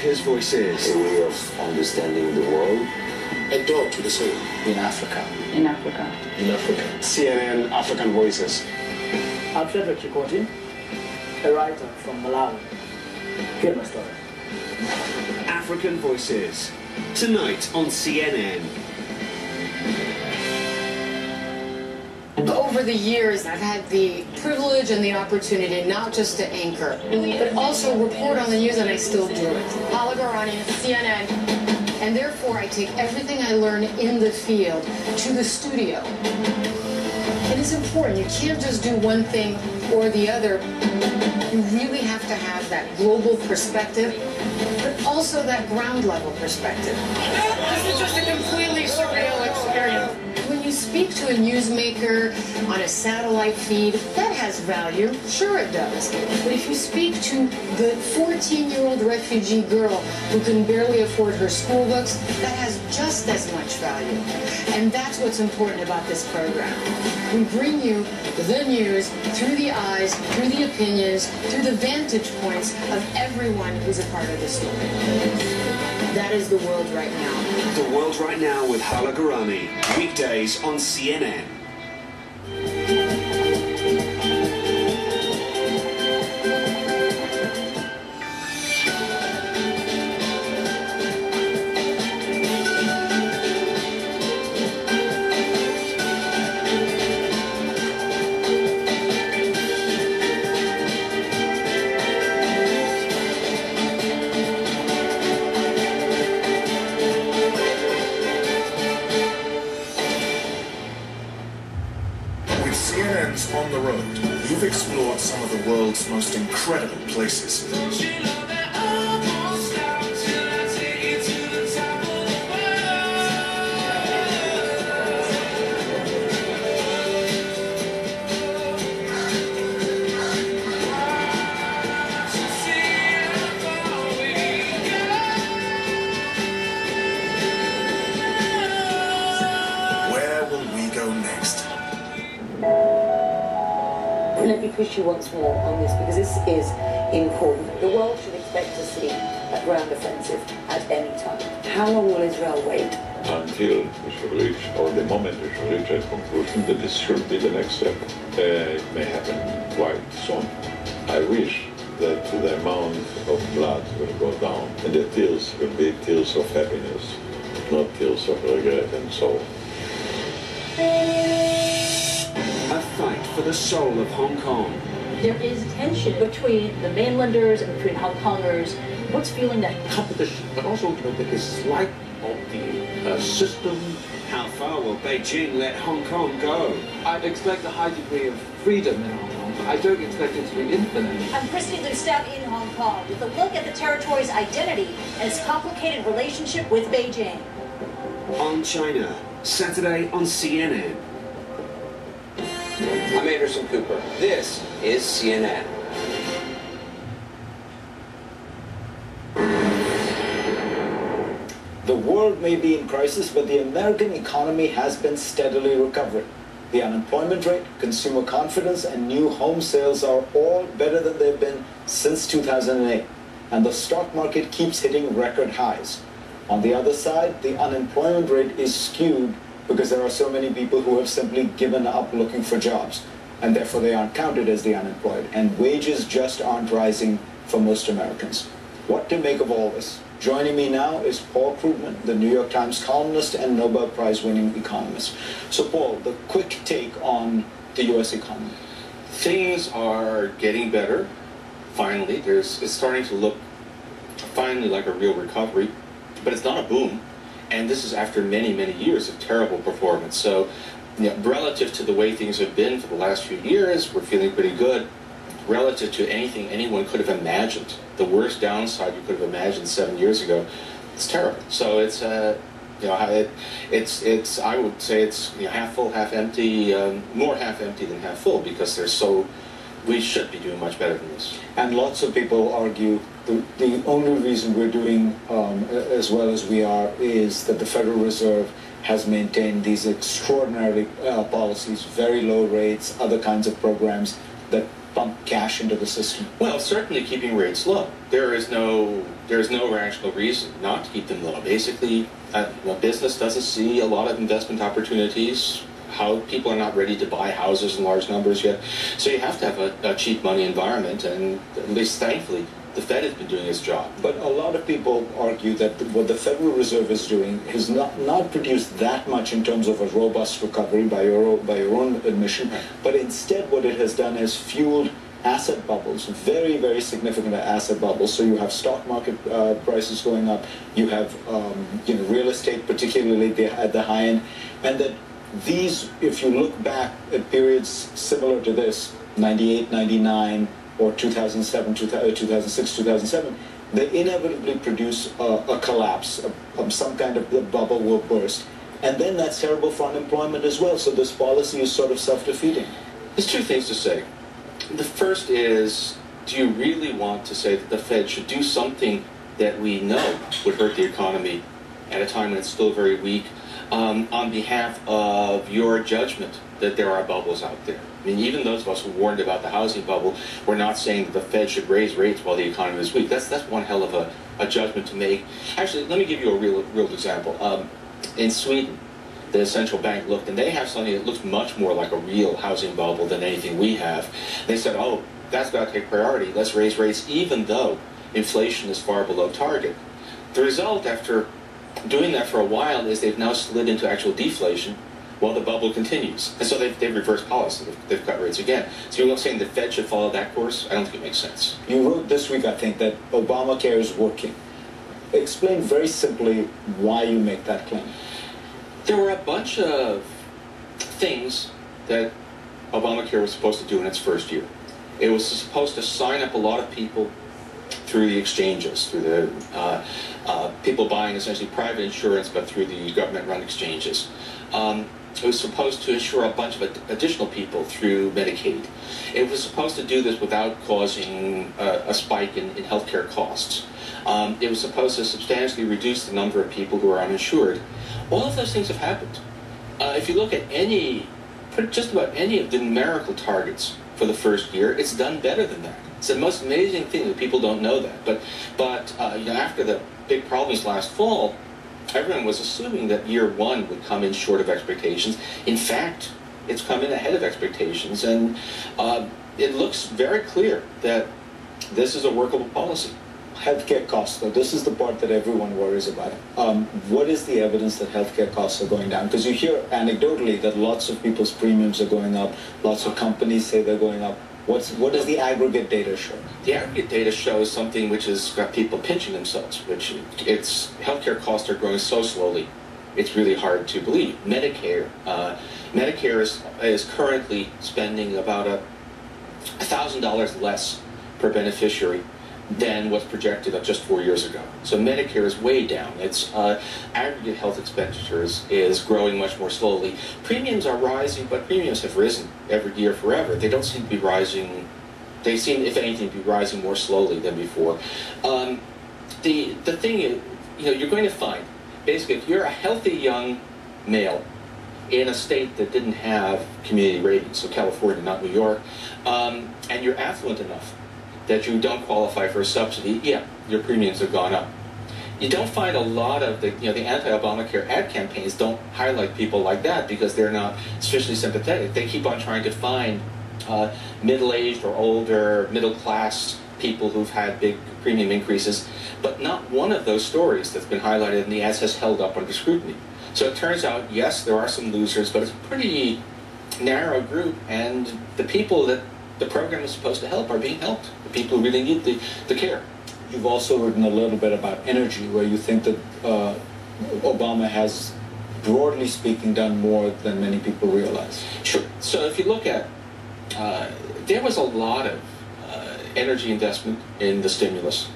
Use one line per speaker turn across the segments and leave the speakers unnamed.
Africa's Voices.
A way of understanding the world.
A door to the soul.
In Africa.
In Africa.
In Africa.
CNN African Voices.
I'm Frederick Chikoti, a writer from Malawi. Hear my story.
African Voices. Tonight on CNN.
Over the years, I've had the privilege and the opportunity not just to anchor, but also report on the news, and I still do it. Hala Garani, CNN. And therefore, I take everything I learn in the field to the studio. It is important. You can't just do one thing or the other. You really have to have that global perspective, but also that ground level perspective. This is just a completely surreal experience. When you speak to a newsmaker on a satellite feed, that has value. Sure it does. But if you speak to the 14-year-old refugee girl who can barely afford her school books, that has just as much value. And that's what's important about this program. We bring you the news through the eyes, through the opinions, through the vantage points of everyone who's a part of the story. That is the world right now.
The World Right Now with Hala Garani. Weekdays on CNN.
CNN's On the Road, you've explored some of the world's most incredible places. Where will we go next?
Let me push you once more on this, because this is important. The world should expect to see a ground offensive at any time. How long will Israel wait?
Until we should reach, or the moment we should reach a conclusion that this should be the next step. It may happen quite soon. I wish that the amount of blood will go down, and the tears will be tears of happiness, not tears of regret and sorrow.
A fight for the soul of Hong Kong.
There is tension between the mainlanders and between Hong Kongers. What's fueling that?
Competition, but also the dislike of the system.
How far will Beijing let Hong Kong go?
I'd expect a high degree of freedom in Hong Kong. I don't expect it to be infinite.
I'm Christy Lustau in Hong Kong with a look at the territory's identity and its complicated relationship with Beijing.
On China, Saturday on CNN.
I'm Anderson Cooper. This is CNN.
The world may be in crisis, but the American economy has been steadily recovering. The unemployment rate, consumer confidence, and new home sales are all better than they've been since 2008. And the stock market keeps hitting record highs. On the other side, the unemployment rate is skewed because there are so many people who have simply given up looking for jobs, and therefore they aren't counted as the unemployed, and wages just aren't rising for most Americans. What to make of all this? Joining me now is Paul Krugman, the New York Times columnist and Nobel Prize-winning economist. So Paul, the quick take on the U.S. economy.
Things are getting better, finally. It's starting to look finally like a real recovery, but it's not a boom. And this is after many, many years of terrible performance. So, relative to the way things have been for the last few years, we're feeling pretty good. Relative to anything anyone could have imagined, the worst downside you could have imagined 7 years ago, it's terrible. So it's, I would say it's half full, half empty, more half empty than half full, because we should be doing much better than this.
And lots of people argue the only reason we're doing as well as we are is that the Federal Reserve has maintained these extraordinary policies, very low rates, other kinds of programs that pump cash into the system.
Well, certainly keeping rates low. There is no there's no rational reason not to keep them low. Basically, business doesn't see a lot of investment opportunities. How people are not ready to buy houses in large numbers yet. So you have to have a cheap money environment, and at least thankfully, the Fed has been doing its job.
But a lot of people argue that what the Federal Reserve is doing has not produced that much in terms of a robust recovery by your own admission, but instead what it has done is fueled asset bubbles, very, very significant asset bubbles. So you have stock market prices going up, you have real estate, particularly at the high end, and that these, if you look back at periods similar to this, 98, 99, or 2007, 2006, 2007, they inevitably produce a collapse, some kind of the bubble will burst. And then that's terrible for unemployment as well. So this policy is sort of self-defeating.
There's two things to say. The first is, do you really want to say that the Fed should do something that we know would hurt the economy at a time when it's still very weak, on behalf of your judgment that there are bubbles out there? I mean, even those of us who warned about the housing bubble were not saying that the Fed should raise rates while the economy is weak. That's one hell of a judgment to make. Actually, let me give you a real example. In Sweden, the central bank looked, and they have something that looks much more like a real housing bubble than anything we have. They said, oh, that's got to take priority. Let's raise rates even though inflation is far below target. The result, after doing that for a while, is they've now slid into actual deflation while the bubble continues. And so they've reversed policy. They've cut rates again. So you're saying the Fed should follow that course? I don't think it makes sense.
You wrote this week, I think, that Obamacare is working. Explain very simply why you make that claim.
There were a bunch of things that Obamacare was supposed to do in its first year. It was supposed to sign up a lot of people through the exchanges, through the people buying essentially private insurance, but through the government-run exchanges. It was supposed to insure a bunch of additional people through Medicaid. It was supposed to do this without causing a spike in healthcare costs. It was supposed to substantially reduce the number of people who are uninsured. All of those things have happened. If you look at just about any of the numerical targets for the first year, it's done better than that. It's the most amazing thing that people don't know that. But after the big problems last fall, everyone was assuming that year one would come in short of expectations. In fact, it's come in ahead of expectations, and it looks very clear that this is a workable policy.
Healthcare costs, though, this is the part that everyone worries about. What is the evidence that healthcare costs are going down? Because you hear anecdotally that lots of people's premiums are going up, lots of companies say they're going up. What does the aggregate data show?
The aggregate data shows something which has got people pinching themselves, which healthcare costs are growing so slowly, it's really hard to believe. Medicare is currently spending about $1,000 less per beneficiary than what's projected just 4 years ago. So Medicare is way down. Its aggregate health expenditures is growing much more slowly. Premiums are rising, but premiums have risen every year forever. They don't seem to be rising. They seem, if anything, to be rising more slowly than before. The thing is, you're going to find, basically, if you're a healthy young male in a state that didn't have community ratings, so California, not New York, and you're affluent enough that you don't qualify for a subsidy, yeah, your premiums have gone up. You don't find a lot of the anti-Obamacare ad campaigns don't highlight people like that because they're not sufficiently sympathetic. They keep on trying to find middle-aged or older, middle-class people who've had big premium increases, but not one of those stories that's been highlighted in the ads has held up under scrutiny. So it turns out, yes, there are some losers, but it's a pretty narrow group, and the people that the program is supposed to help are being helped. The people who really need the care.
You've also written a little bit about energy, where you think that Obama has, broadly speaking, done more than many people realize.
Sure. So if you look at, there was a lot of energy investment in the stimulus.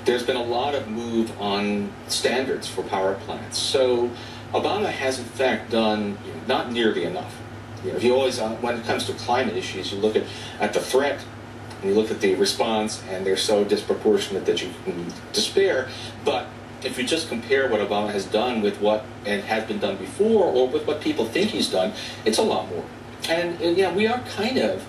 There's been a lot of move on standards for power plants. So Obama has, in fact, done not nearly enough. If you always, when it comes to climate issues, you look at the threat, and you look at the response, and they're so disproportionate that you can despair. But if you just compare what Obama has done with what has been done before, or with what people think he's done, it's a lot more. And yeah, we are kind of,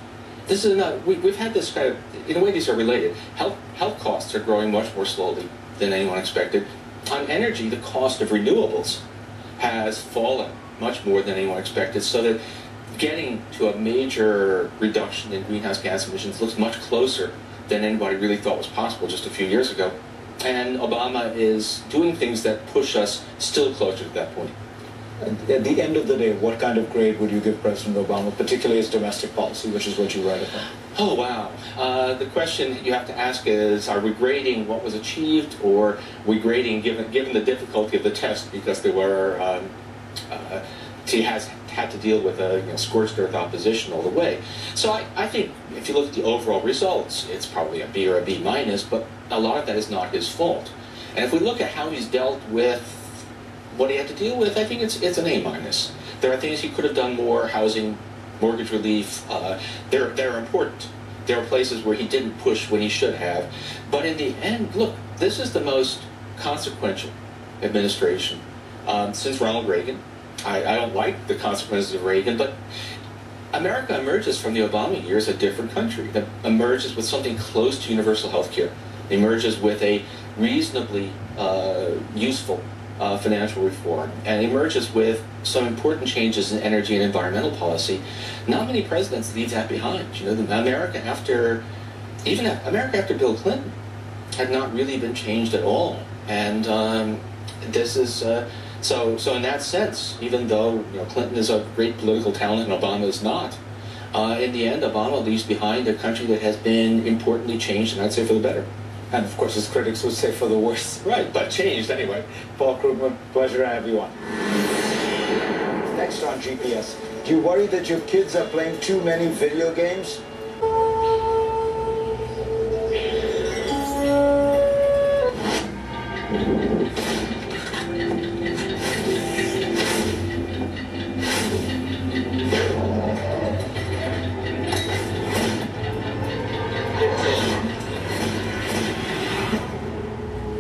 we've had this kind of, in a way these are related. Health costs are growing much more slowly. than anyone expected. On energy, the cost of renewables has fallen much more than anyone expected, so that getting to a major reduction in greenhouse gas emissions looks much closer than anybody really thought was possible just a few years ago. And Obama is doing things that push us still closer to that point.
At the end of the day, what kind of grade would you give President Obama, particularly his domestic policy, which is what you write about?
Oh, wow. The question you have to ask is, are we grading what was achieved, or are we grading given the difficulty of the test, because there were, he has had to deal with a scorched earth opposition all the way. So I think if you look at the overall results, it's probably a B or a B minus, but a lot of that is not his fault. And if we look at how he's dealt with what he had to deal with, I think it's an A minus. There are things he could have done more: housing, mortgage relief. They're important. There are places where he didn't push when he should have. But in the end, look, this is the most consequential administration since Ronald Reagan. I don't like the consequences of Reagan, but America emerges from the Obama years a different country that emerges with something close to universal health care, emerges with a reasonably useful financial reform, and emerges with some important changes in energy and environmental policy. Not many presidents leave that behind. America after Bill Clinton had not really been changed at all, and this is so in that sense, even though Clinton is a great political talent and Obama is not, in the end, Obama leaves behind a country that has been importantly changed, and I'd say for the better.
And of course, his critics would say for the worse.
Right, but changed anyway.
Paul Krugman, pleasure to have you on. Next on GPS, do you worry that your kids are playing too many video games?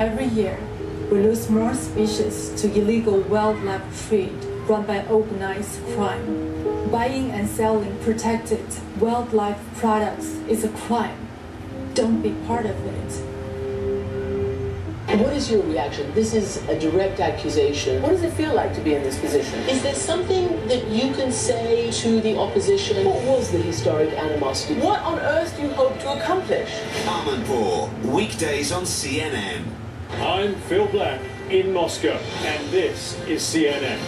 Every year, we lose more species to illegal wildlife trade run by organized crime. Buying and selling protected wildlife products is a crime. Don't be part of it.
What is your reaction? This is a direct accusation. What does it feel like to be in this position? Is there something that you can say to the opposition? What was the historic animosity? What on earth do you hope to accomplish?
Amanpour, weekdays on CNN.
I'm Phil Black in Moscow, and this is CNN.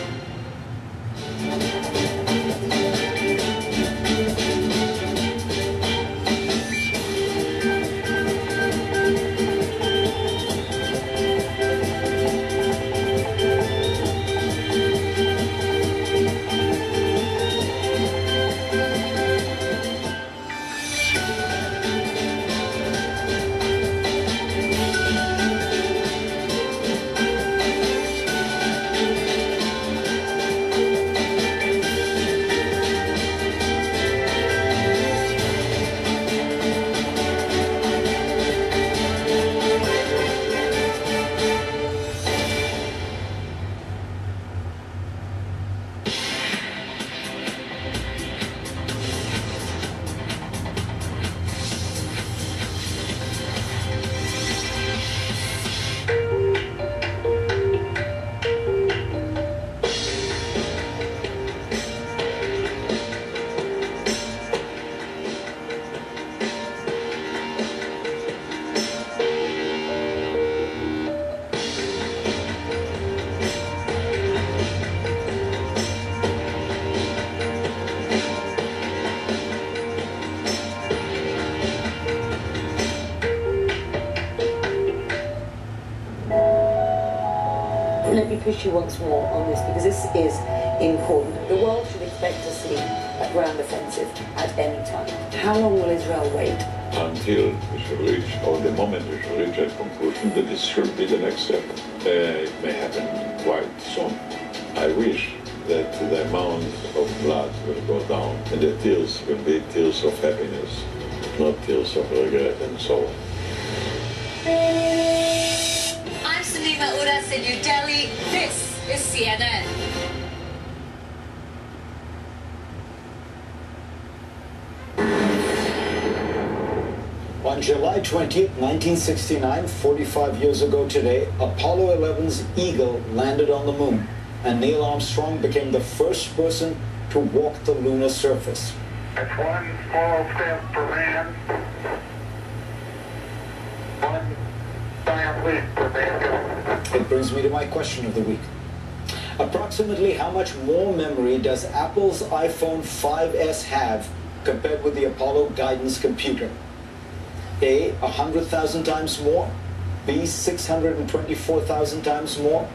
Let me push you once more on this, because this is important. The world should expect to see a ground offensive at any time. How long will Israel wait?
Until we should reach, or the moment we should reach a conclusion that this should be the next step. It may happen quite soon. I wish that the amount of blood will go down and the tears will be tears of happiness, not tears of regret and sorrow.
I'm Salima Uras in New Delhi. This is CNN.
On July 20th, 1969, 45 years ago today, Apollo 11's Eagle landed on the moon, and Neil Armstrong became the first person to walk the lunar surface.
It's one small step for man, one giant leap for mankind.
It brings me to my question of the week. Approximately how much more memory does Apple's iPhone 5S have compared with the Apollo guidance computer? A, 100,000 times more, B, 624,000 times more,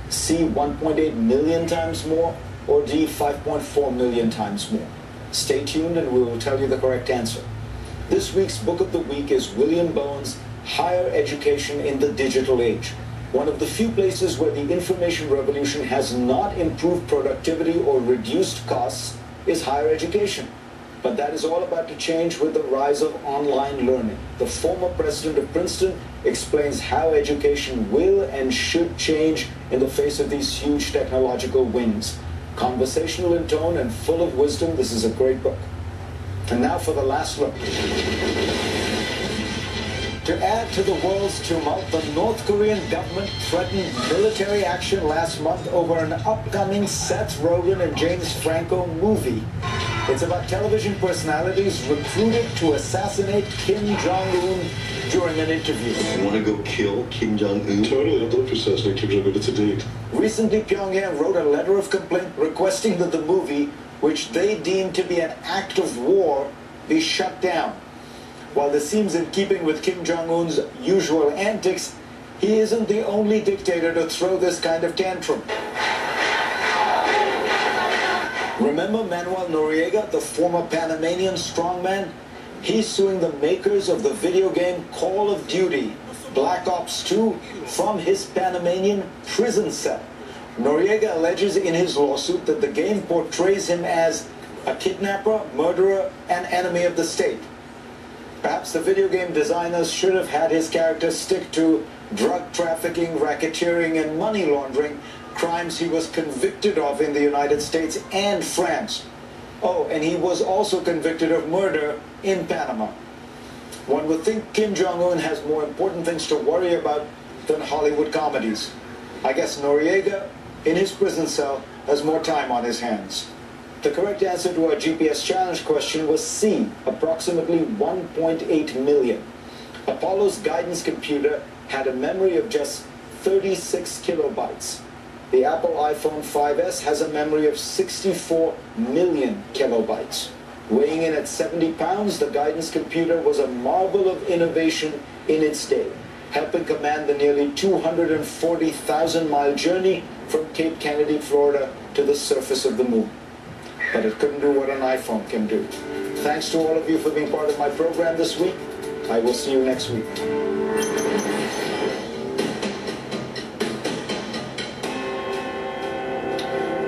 C, 1.8 million times more, or D, 5.4 million times more? Stay tuned and we will tell you the correct answer. This week's book of the week is William Bowen's Higher Education in the Digital Age. One of the few places where the information revolution has not improved productivity or reduced costs is higher education. But that is all about to change with the rise of online learning. The former president of Princeton explains how education will and should change in the face of these huge technological winds. Conversational in tone and full of wisdom, this is a great book. And now for the last look. To add to the world's tumult, the North Korean government threatened military action last month over an upcoming Seth Rogen and James Franco movie. It's about television personalities recruited to assassinate Kim Jong-un during an interview.
You want to go kill Kim Jong-un?
Totally, I'd love to assassinate Kim Jong-un. It's a date.
Recently, Pyongyang wrote a letter of complaint requesting that the movie, which they deemed to be an act of war, be shut down. While this seems in keeping with Kim Jong-un's usual antics, he isn't the only dictator to throw this kind of tantrum. Remember Manuel Noriega, the former Panamanian strongman? He's suing the makers of the video game Call of Duty, Black Ops 2, from his Panamanian prison cell. Noriega alleges in his lawsuit that the game portrays him as a kidnapper, murderer, and enemy of the state. Perhaps the video game designers should have had his character stick to drug trafficking, racketeering, and money laundering, crimes he was convicted of in the United States and France. Oh, and he was also convicted of murder in Panama. One would think Kim Jong-un has more important things to worry about than Hollywood comedies. I guess Noriega, in his prison cell, has more time on his hands. The correct answer to our GPS challenge question was C, approximately 1.8 million. Apollo's guidance computer had a memory of just 36 kilobytes. The Apple iPhone 5S has a memory of 64 million kilobytes. Weighing in at 70 pounds, the guidance computer was a marvel of innovation in its day, helping command the nearly 240,000-mile journey from Cape Kennedy, Florida, to the surface of the moon. But it couldn't do what an iPhone can do. Thanks to all of you for being part of my program this week. I will see you next week.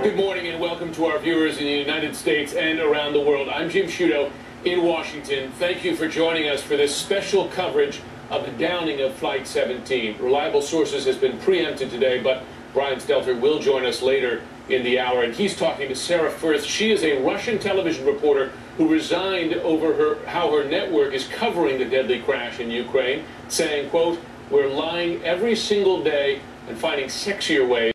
Good morning and welcome to our viewers in the United States and around the world. I'm Jim Sciutto in Washington. Thank you for joining us for this special coverage of the downing of Flight 17. Reliable Sources has been preempted today, but Brian Stelter will join us later in the hour, and he's talking to Sarah Firth. She is a Russian television reporter who resigned over how her network is covering the deadly crash in Ukraine, saying, quote, "We're lying every single day and finding sexier ways